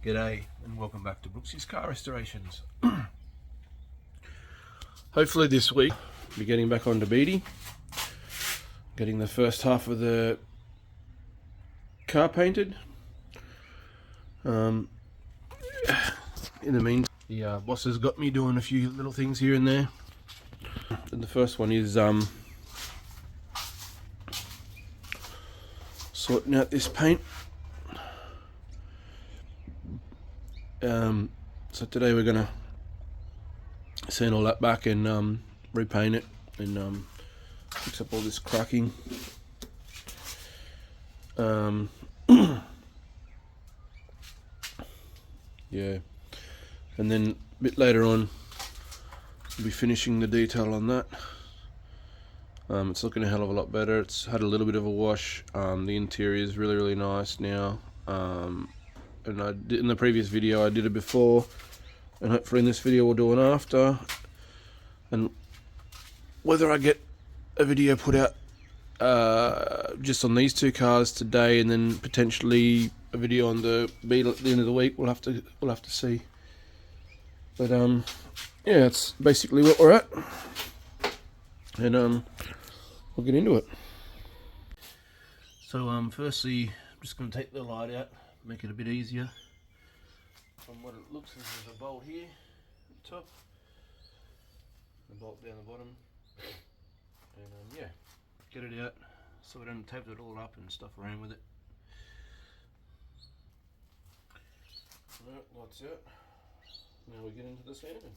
G'day and welcome back to Brooksy's Car Restorations. Hopefully this week we'll be getting back onto Beatty, getting the first half of the car painted. In the meantime, the boss has got me doing a few little things here and there. And the first one is sorting out this paint. So today we're gonna sand all that back and repaint it and fix up all this cracking. Yeah, and then a bit later on we'll be finishing the detail on that. It's looking a hell of a lot better. It's had a little bit of a wash. The interior is really nice now. And I did in the previous video, I did it before, and hopefully in this video we'll do an after. And whether I get a video put out just on these two cars today, and then potentially a video on the Beetle at the end of the week, we'll have to see. But yeah, it's basically what we're at, and we'll get into it. So firstly, I'm just going to take the light out, make it a bit easier. From what it looks, there's a bolt here at the top, a bolt down the bottom, and yeah, get it out so we don't tape it all up and stuff around with it. Alright, lights out. Now we get into the sanding.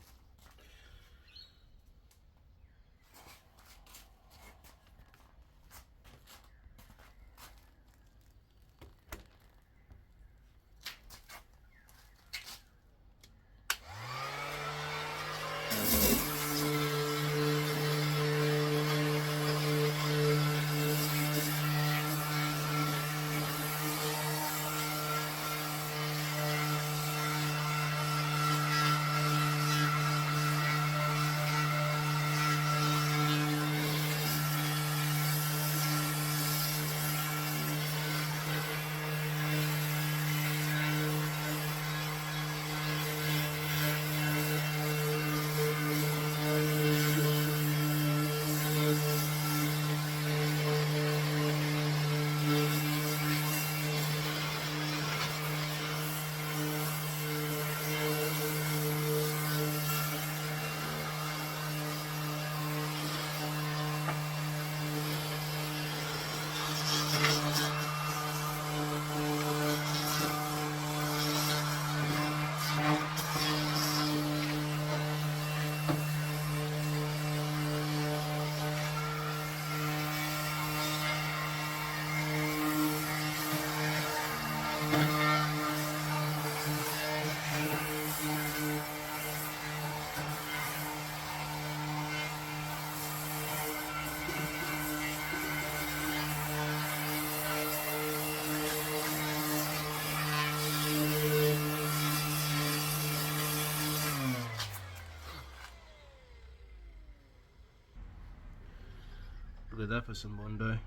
Look at that for some Bondo.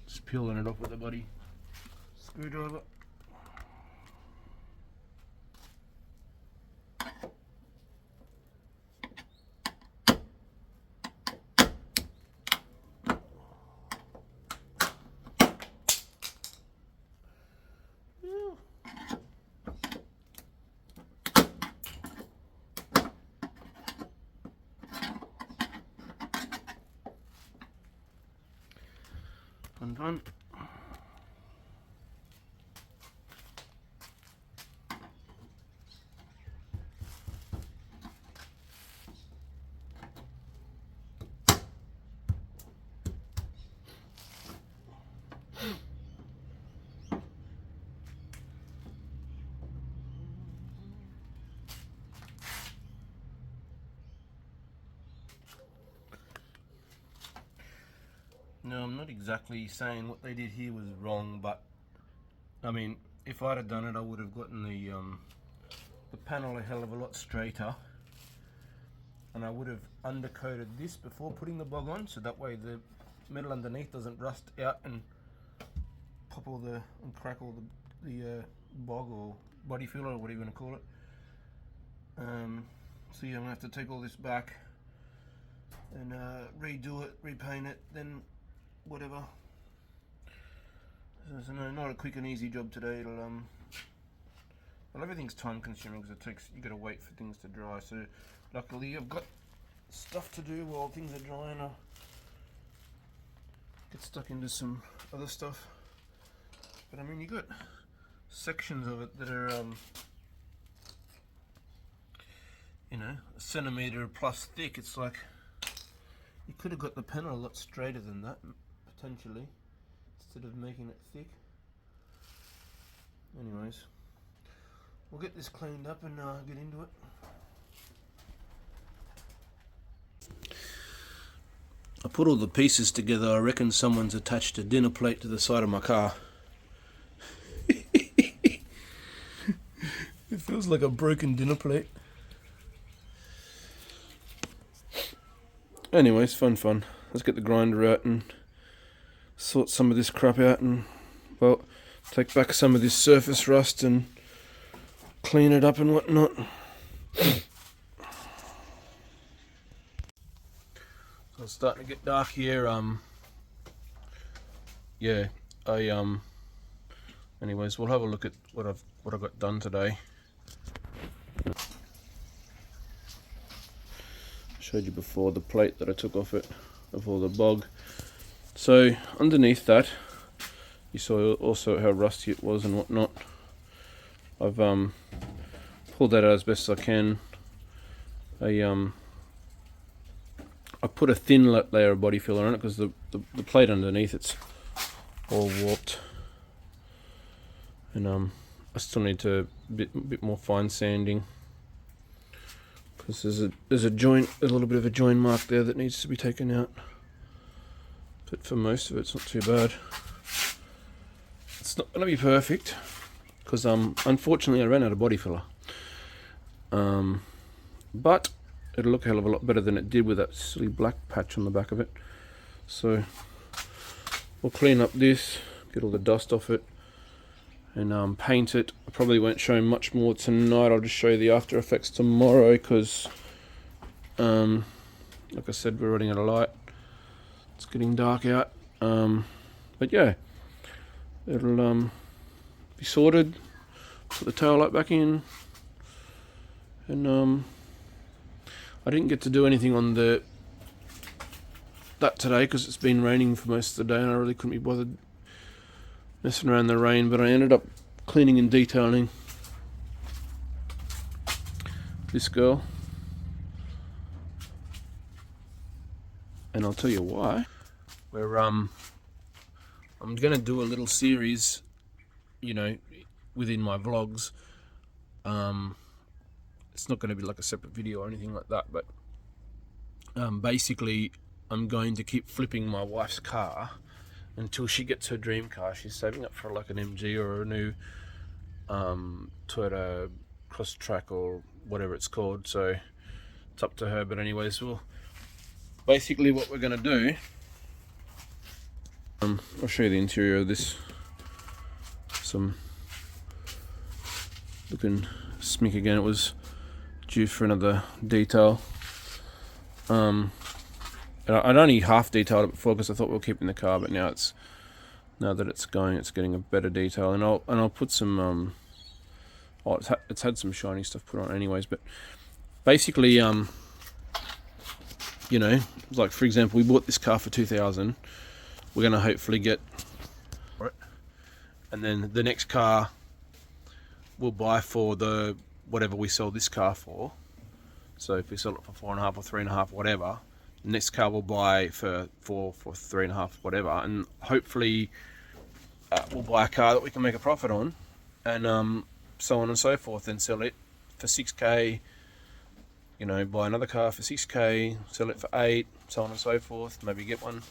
Just peeling it off with a bloody screwdriver. Fun. No, I'm not exactly saying what they did here was wrong, but I mean, if I'd have done it, I would have gotten the panel a hell of a lot straighter, and I would have undercoated this before putting the bog on, so that way the metal underneath doesn't rust out and pop all the and crack all the bog or body filler or whatever you want to call it. So yeah, I'm gonna have to take all this back and redo it, repaint it, then whatever. So it's not a quick and easy job today. It'll well, everything's time consuming because it takes, you got to wait for things to dry. So luckily I've got stuff to do while things are drying. I'll get stuck into some other stuff. But I mean, you got sections of it that are you know, a centimetre plus thick. It's like you could have got the panel a lot straighter than that potentially, instead of making it thick. Anyways, we'll get this cleaned up and get into it. I put all the pieces together. I reckon someone's attached a dinner plate to the side of my car. It feels like a broken dinner plate. Anyways, fun. Let's get the grinder out and sort some of this crap out and, well, take back some of this surface rust and clean it up and whatnot. So it's starting to get dark here. Yeah, anyways, we'll have a look at what I got done today. Showed you before the plate that I took off it, of all the bog. So underneath that, you saw also how rusty it was and whatnot. I've pulled that out as best as I can. I put a thin layer of body filler on it because the plate underneath it's all warped, and I still need to bit more fine sanding. There's a joint, a little bit of a joint mark there that needs to be taken out. But for most of it, it's not too bad. It's not going to be perfect because unfortunately I ran out of body filler. But it'll look a hell of a lot better than it did with that silly black patch on the back of it. So we'll clean up this, get all the dust off it, and paint it. I probably won't show much more tonight. I'll just show you the after effects tomorrow because like I said, we're running out of light. It's getting dark out. But yeah, it'll be sorted, put the tail light back in, and I didn't get to do anything on that today because it's been raining for most of the day and I really couldn't be bothered messing around in the rain, but I ended up cleaning and detailing this girl, and I'll tell you why. I'm gonna do a little series, you know, within my vlogs. It's not going to be like a separate video or anything like that, but basically I'm going to keep flipping my wife's car until she gets her dream car. She's saving up for like an MG or a new Toyota Cross Track or whatever it's called, so it's up to her. But anyways, basically what we're going to do, I'll show you the interior of this. Some looking smick again. It was due for another detail. And I'd only half detailed it before because I thought we were keeping the car, but now that it's going, it's getting a better detail. And I'll put some it's had some shiny stuff put on anyways, but basically you know, like for example, we bought this car for 2,000. We're gonna hopefully get, and then the next car we'll buy for the whatever we sell this car for. So if we sell it for 4.5 or 3.5, whatever, the next car we'll buy for 3.5, whatever, and hopefully we'll buy a car that we can make a profit on, and so on and so forth, and sell it for 6k, you know, buy another car for 6k, sell it for 8, so on and so forth. Maybe get one,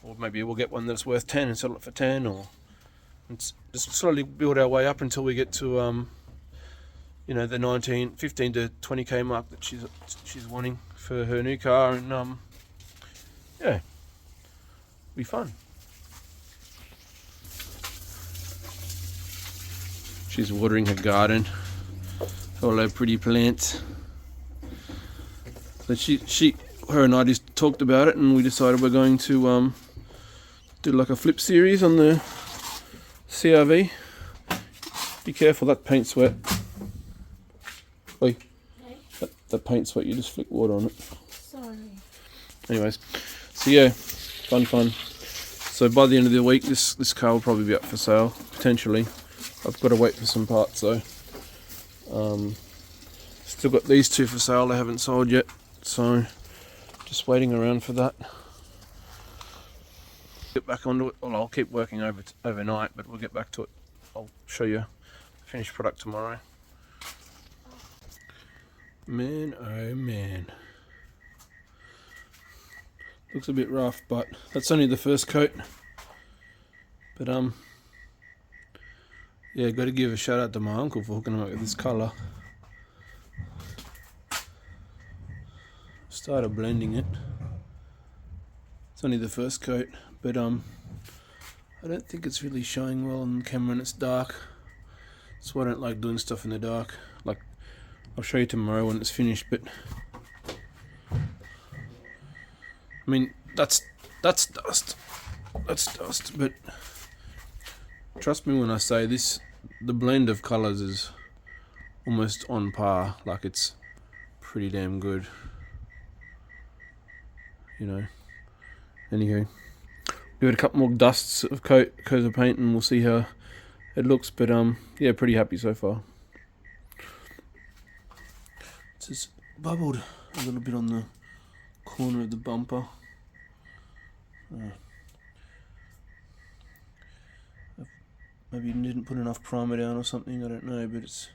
or maybe we'll get one that's worth 10 and sell it for 10, or just slowly build our way up until we get to you know, the 15 to 20k mark that she's wanting for her new car. And yeah, Be fun. She's watering her garden. All her pretty plants. So her and I just talked about it, and we decided we're going to do like a flip series on the CRV. Be careful, that paint's wet. Oi, that paint's wet. You just flick water on it. Sorry. Anyways, so yeah, fun. So by the end of the week, this car will probably be up for sale potentially. I've got to wait for some parts though. Still got these two for sale. They haven't sold yet, so just waiting around for that. Get back onto it. Well, I'll keep working overnight, but we'll get back to it. I'll show you the finished product tomorrow. Man, oh man. Looks a bit rough, but that's only the first coat. But yeah, got to give a shout out to my uncle for hooking him up with this colour. Started blending it. It's only the first coat, but I don't think it's really showing well on camera when it's dark. That's why I don't like doing stuff in the dark. Like, I'll show you tomorrow when it's finished, but I mean, that's dust. That's dust, but trust me when I say this, the blend of colours is almost on par. Like, it's pretty damn good, you know. Anywho, give it a couple more dusts of coats of paint and we'll see how it looks, but yeah, pretty happy so far. It's just bubbled a little bit on the corner of the bumper. Maybe didn't put enough primer down or something, I don't know, but it's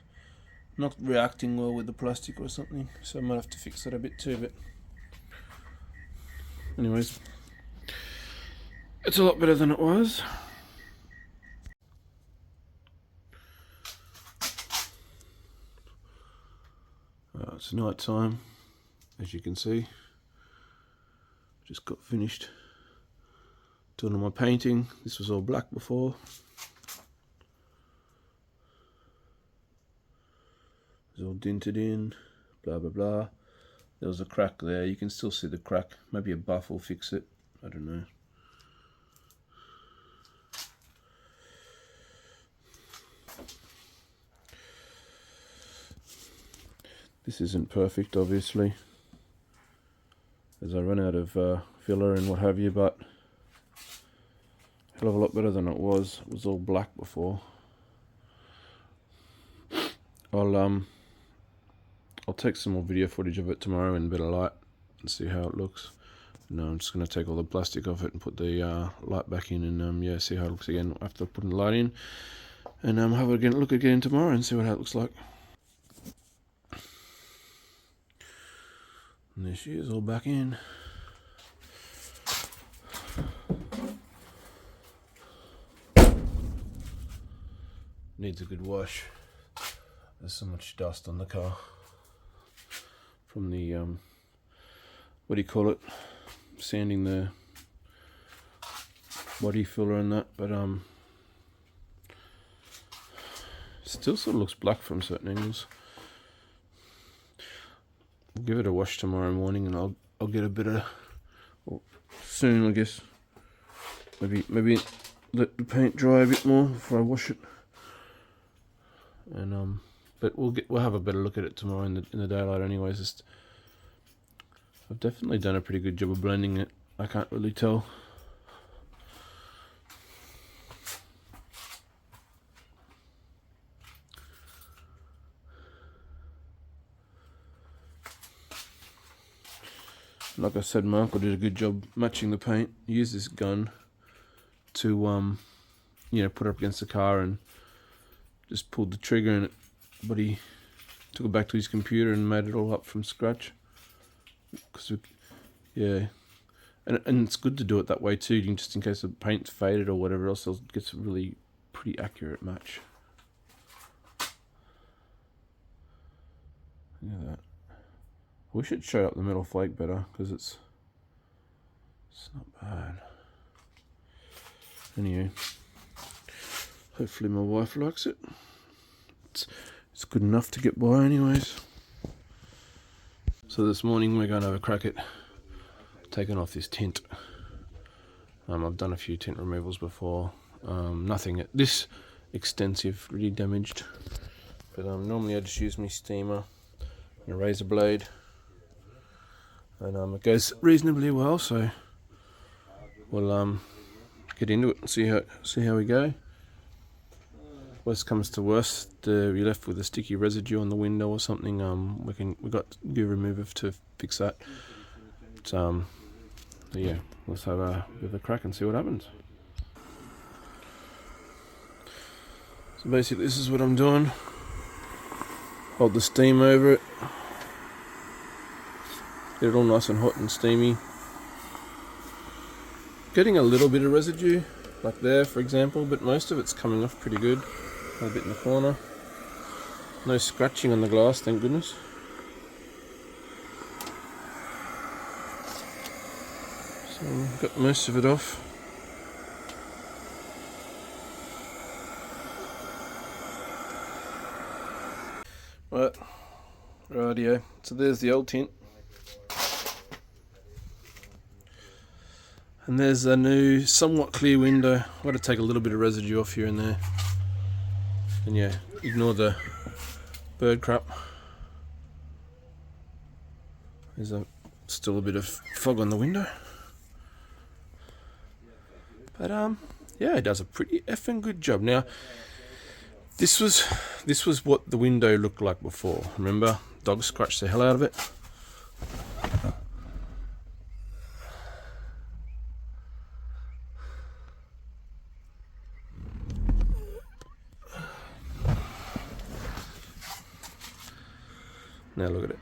not reacting well with the plastic or something, so I might have to fix that a bit too, but anyways, it's a lot better than it was. It's night time, as you can see. Just got finished doing all my painting. This was all black before. It's all dinted in, blah blah blah. There was a crack there, you can still see the crack. Maybe a buff will fix it, I don't know. This isn't perfect, obviously, as I run out of filler and what have you, but a hell of a lot better than it was. It was all black before. I'll take some more video footage of it tomorrow in a bit of light and see how it looks. No, I'm just going to take all the plastic off it and put the light back in, and yeah, see how it looks again after putting the light in, and have a look again tomorrow and see what it looks like. And there she is, all back in. Needs a good wash. There's so much dust on the car from the what do you call it, sanding the body filler and that, but still sort of looks black from certain angles. I'll give it a wash tomorrow morning, and I'll get a bit of, well, soon I guess. Maybe let the paint dry a bit more before I wash it. And but we'll have a better look at it tomorrow in the daylight. Anyways, I've definitely done a pretty good job of blending it. I can't really tell. Like I said, my uncle did a good job matching the paint. He used this gun to you know, put it up against the car and just pulled the trigger, and but he took it back to his computer and made it all up from scratch. Yeah, and it's good to do it that way too, just in case the paint's faded or whatever else, it gets a really pretty accurate match. Look at that. We should show up the metal flake better, because it's not bad. Anyway, hopefully my wife likes it. It's good enough to get by anyways. So this morning we're going to have a crack at taking off this tint. I've done a few tint removals before. Nothing at this extensive, really damaged. But normally I just use my steamer and a razor blade. And it goes reasonably well, so we'll get into it and see how we go. Worst comes to worst, you're left with a sticky residue on the window or something. We've got goo remover to fix that. But, yeah, let's have a bit of a crack and see what happens. So basically, this is what I'm doing. Hold the steam over it. Get it all nice and hot and steamy. Getting a little bit of residue, like there, for example, but most of it's coming off pretty good. A bit in the corner. No scratching on the glass, thank goodness. So got most of it off. Right, rightio. So there's the old tint. And there's a new, somewhat clear window. I've got to take a little bit of residue off here and there. And yeah, ignore the bird crap. There's still a bit of fog on the window. But yeah, it does a pretty effing good job. Now, this was what the window looked like before. Remember, dogs scratched the hell out of it. Now look at it.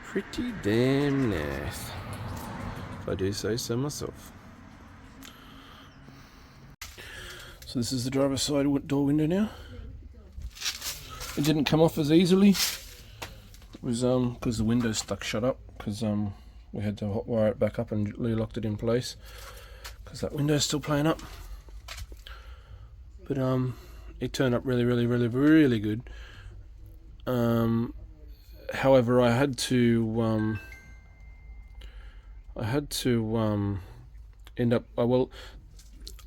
Pretty damn nice, if I do say so myself. So this is the driver's side door window now. It didn't come off as easily. It was because the window's stuck shut up, because we had to hot wire it back up and locked it in place because that window's still playing up. But it turned up really good. However, I had to end up. Well,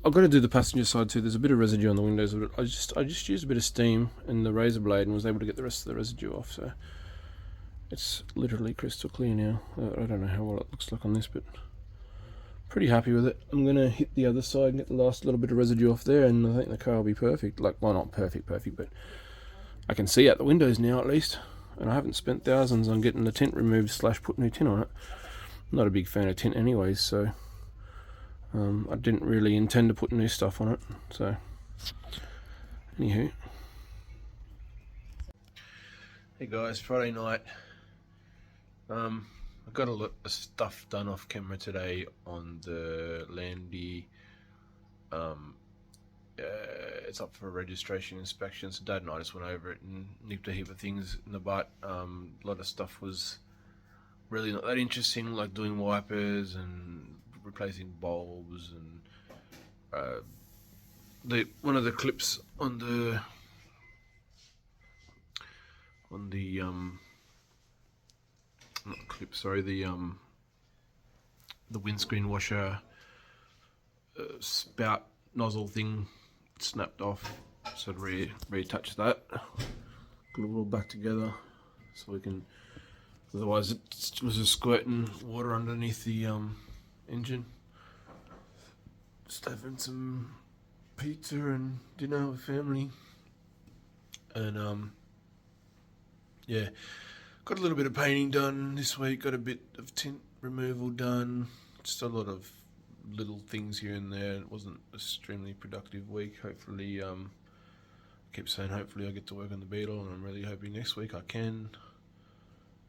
I've got to do the passenger side too. There's a bit of residue on the windows, but I just used a bit of steam and the razor blade and was able to get the rest of the residue off. So it's literally crystal clear now. I don't know how well it looks like on this, but pretty happy with it. I'm gonna hit the other side and get the last little bit of residue off there, and I think the car will be perfect. Like, well, not perfect, but I can see out the windows now at least, and I haven't spent thousands on getting the tint removed / put new tint on it. I'm not a big fan of tint anyways, so I didn't really intend to put new stuff on it. So anywho, hey guys, Friday night. I got a lot of stuff done off camera today on the Landy. It's up for a registration inspection, so Dad and I just went over it and nipped a heap of things in the butt. A lot of stuff was really not that interesting, like doing wipers and replacing bulbs, and one of the clips on the the windscreen washer spout nozzle thing snapped off, so retouch that, glue it all back together so we can, otherwise it was just squirting water underneath the engine. Just having some pizza and dinner with family, and yeah, got a little bit of painting done this week, got a bit of tint removal done, just a lot of little things here and there. It wasn't an extremely productive week. Hopefully, I keep saying hopefully I get to work on the Beetle, and I'm really hoping next week I can.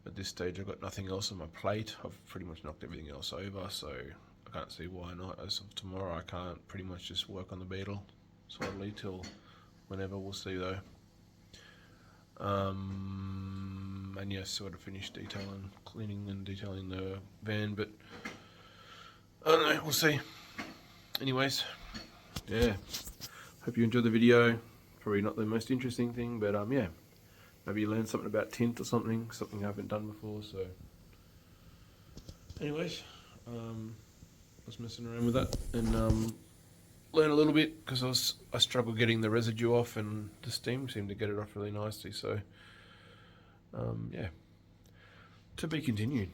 At this stage I've got nothing else on my plate. I've pretty much knocked everything else over, so I can't see why not. As of tomorrow I can't pretty much just work on the Beetle solidly till whenever, we'll see though. And yes, sort of finished cleaning and detailing the van, but I don't know, we'll see. anyways, yeah, hope you enjoyed the video. Probably not the most interesting thing, but yeah, maybe you learned something about tint or something I haven't done before. So anyways, I was messing around with that and learn a little bit, because I struggled getting the residue off, and the steam seemed to get it off really nicely. So yeah, to be continued.